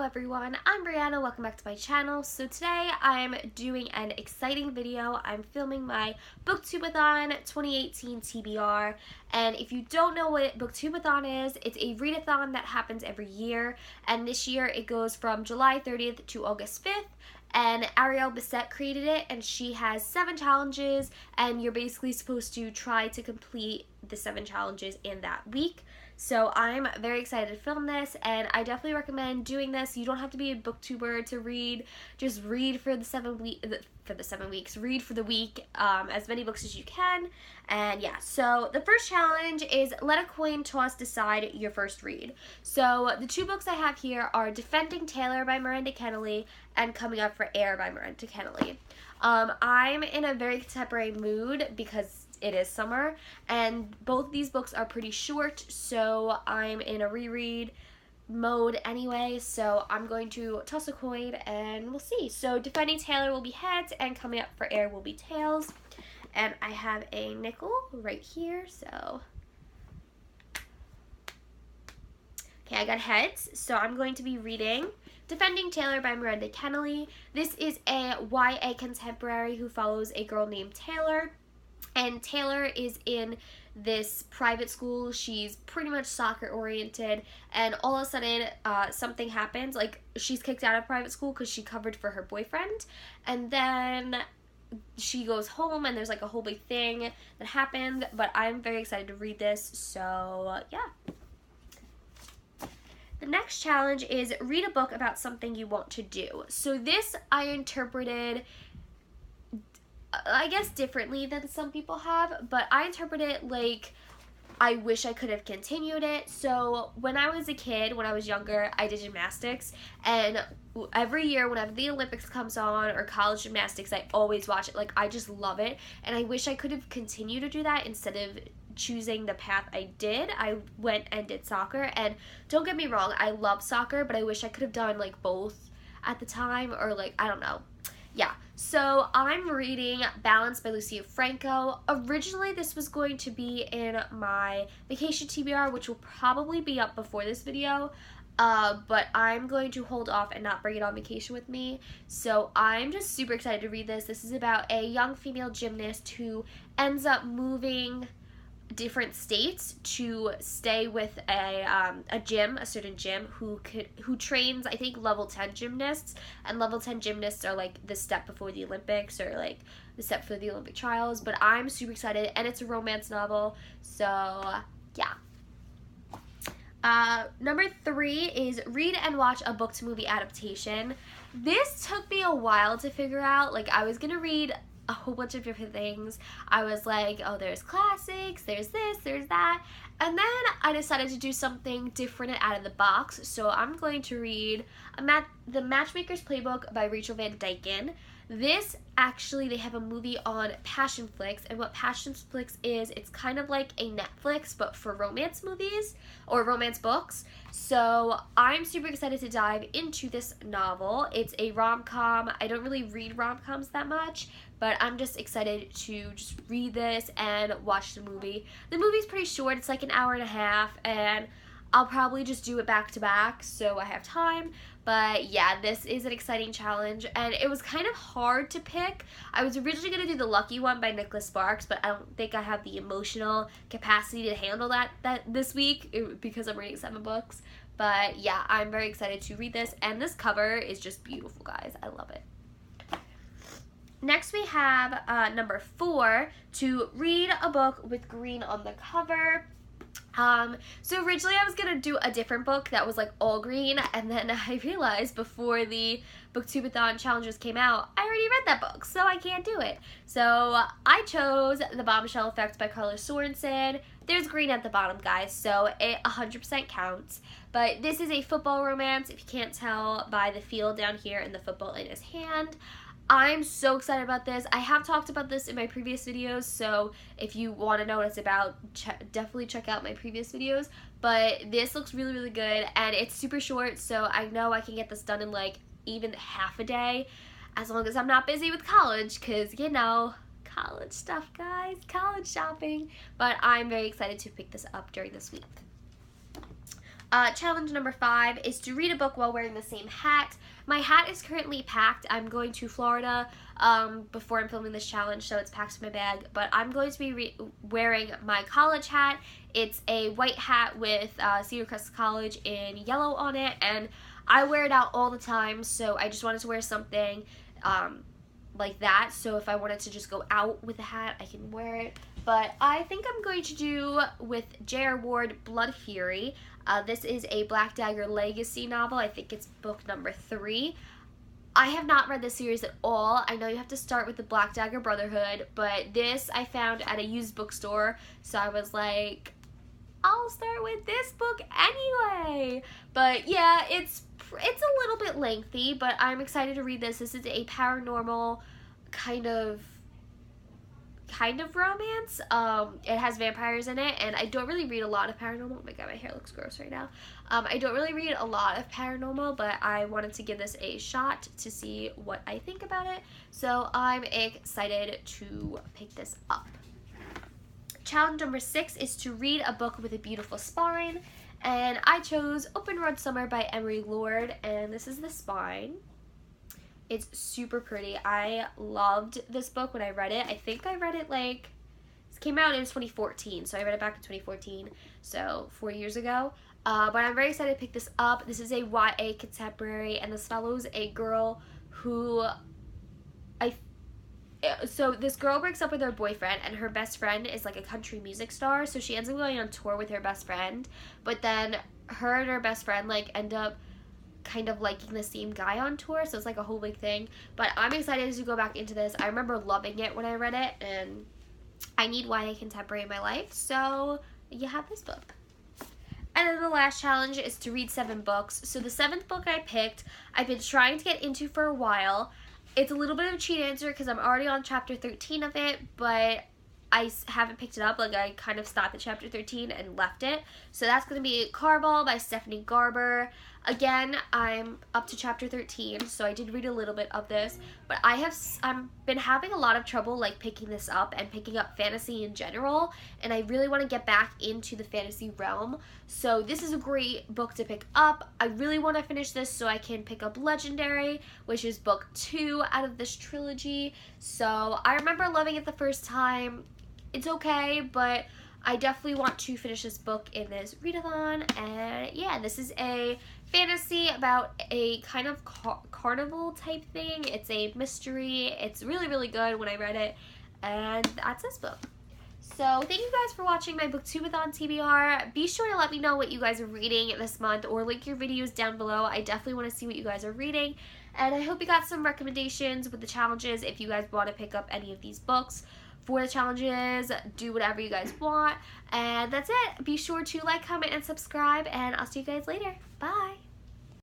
everyone, I'm Brianna, welcome back to my channel. So today I'm doing an exciting video. I'm filming my Booktube-A-Thon 2018 TBR, and if you don't know what Booktube-A-Thon is, it's a readathon that happens every year, and this year it goes from July 30th to August 5th. And Ariel Bissett created it, and she has 7 challenges, and you're basically supposed to try to complete the 7 challenges in that week. So I'm very excited to film this, and I definitely recommend doing this. You don't have to be a booktuber to read. Just read for the 7 weeks. Read for the week, as many books as you can. And yeah, so the first challenge is let a coin toss decide your first read. So the 2 books I have here are Defending Taylor by Miranda Kennelly and Coming Up for Air by Miranda Kennelly. I'm in a very contemporary mood because it is summer, and both these books are pretty short, so I'm in a reread mode anyway, so I'm going to toss a coin and we'll see. So Defending Taylor will be heads and Coming Up for Air will be tails, and I have a nickel right here, so okay, I got heads, so I'm going to be reading Defending Taylor by Miranda Kennelly. This is a YA contemporary who follows a girl named Taylor. And Taylor is in this private school. She's pretty much soccer oriented, and all of a sudden something happens. Like, she's kicked out of private school because she covered for her boyfriend, and then she goes home and there's like a whole big thing that happened. But I'm very excited to read this, so yeah. The next challenge is read a book about something you want to do. So this I interpreted, I guess, differently than some people have, but I interpret it like I wish I could have continued it. So when I was a kid, when I was younger, I did gymnastics, and every year whenever the Olympics comes on or college gymnastics, I always watch it. Like, I just love it, and I wish I could have continued to do that instead of choosing the path I did. I went and did soccer, and don't get me wrong, I love soccer, but I wish I could have done like both at the time, or like, I don't know. Yeah, so I'm reading Balance by Lucia Franco. Originally, this was going to be in my vacation TBR, which will probably be up before this video, but I'm going to hold off and not bring it on vacation with me. So I'm just super excited to read this. This is about a young female gymnast who ends up moving different states to stay with a gym, a certain gym, who trains, I think, level 10 gymnasts, and level 10 gymnasts are like the step before the Olympics, or like the step for the Olympic trials. But I'm super excited, and it's a romance novel, so yeah. Number 3 is read and watch a book to movie adaptation. This took me a while to figure out. Like, I was gonna read a whole bunch of different things. I was like, oh, there's classics, there's this, there's that, and then I decided to do something different and out of the box. So I'm going to read The Matchmaker's Playbook by Rachel Van Dyken. This, actually, they have a movie on Passionflix, and what Passionflix is, it's kind of like a Netflix, but for romance movies, or romance books. So I'm super excited to dive into this novel. It's a rom-com. I don't really read rom-coms that much, but I'm just excited to just read this and watch the movie. The movie's pretty short. It's like an hour and a half, and I'll probably just do it back to back so I have time. But yeah, this is an exciting challenge, and it was kind of hard to pick. I was originally going to do The Lucky One by Nicholas Sparks, but I don't think I have the emotional capacity to handle that this week because I'm reading 7 books. But yeah, I'm very excited to read this, and this cover is just beautiful, guys. I love it. Next we have number 4, to read a book with green on the cover. So originally I was going to do a different book that was like all green, and then I realized before the Booktube-A-Thon challenges came out, I already read that book, so I can't do it. So I chose The Bombshell Effect by Carla Sorensen. There's green at the bottom, guys, so it 100% counts. But this is a football romance, if you can't tell by the feel down here and the football in his hand. I'm so excited about this. I have talked about this in my previous videos, so if you want to know what it's about, definitely check out my previous videos. But this looks really, really good, and it's super short, so I know I can get this done in like even half a day, as long as I'm not busy with college, because, you know, college stuff, guys, college shopping. But I'm very excited to pick this up during this week. Challenge number 5 is to read a book while wearing the same hat. My hat is currently packed. I'm going to Florida before I'm filming this challenge, so it's packed in my bag. But I'm going to be wearing my college hat. It's a white hat with Cedar Crest College in yellow on it, and I wear it out all the time, so I just wanted to wear something like that. So if I wanted to just go out with a hat, I can wear it. But I think I'm going to do with J.R. Ward, Blood Fury. This is a Black Dagger Legacy novel. I think it's book number 3. I have not read this series at all. I know you have to start with the Black Dagger Brotherhood, but this I found at a used bookstore, so I was like, I'll start with this book anyway. But yeah, it's a little bit lengthy, but I'm excited to read this. This is a paranormal kind of romance. It has vampires in it, and I don't really read a lot of paranormal. Oh my god, my hair looks gross right now. I don't really read a lot of paranormal, but I wanted to give this a shot to see what I think about it, so I'm excited to pick this up. Challenge number 6 is to read a book with a beautiful spine, and I chose Open Road Summer by Emery Lord, and this is the spine. It's super pretty. I loved this book when I read it. I think I read it it came out in 2014, so I read it back in 2014, so 4 years ago. But I'm very excited to pick this up. This is a YA contemporary, and this follows a girl who so this girl breaks up with her boyfriend, and her best friend is like a country music star, so she ends up going on tour with her best friend, but then her and her best friend end up kind of liking the same guy on tour, so it's like a whole big thing. But I'm excited to go back into this. I remember loving it when I read it, and I need YA contemporary in my life, so you have this book. And then the last challenge is to read 7 books. So the 7th book I picked, I've been trying to get into for a while. It's a little bit of a cheat answer because I'm already on chapter 13 of it, but I haven't picked it up. I kind of stopped at chapter 13 and left it. So that's going to be Carball by Stephanie Garber. Again, I'm up to chapter 13, so I did read a little bit of this, but I've been having a lot of trouble picking this up and picking up fantasy in general, and I really want to get back into the fantasy realm. So this is a great book to pick up. I really want to finish this so I can pick up Legendary, which is book 2 out of this trilogy. So I remember loving it the first time. It's okay, but I definitely want to finish this book in this readathon. And yeah, this is a fantasy about a kind of carnival type thing. It's a mystery. It's really, really good when I read it. And that's this book. So thank you guys for watching my Booktube-A-Thon TBR. Be sure to let me know what you guys are reading this month, or link your videos down below. I definitely want to see what you guys are reading. And I hope you got some recommendations with the challenges if you guys want to pick up any of these books. For the challenges, do whatever you guys want. And that's it. Be sure to like, comment, and subscribe, and I'll see you guys later. Bye!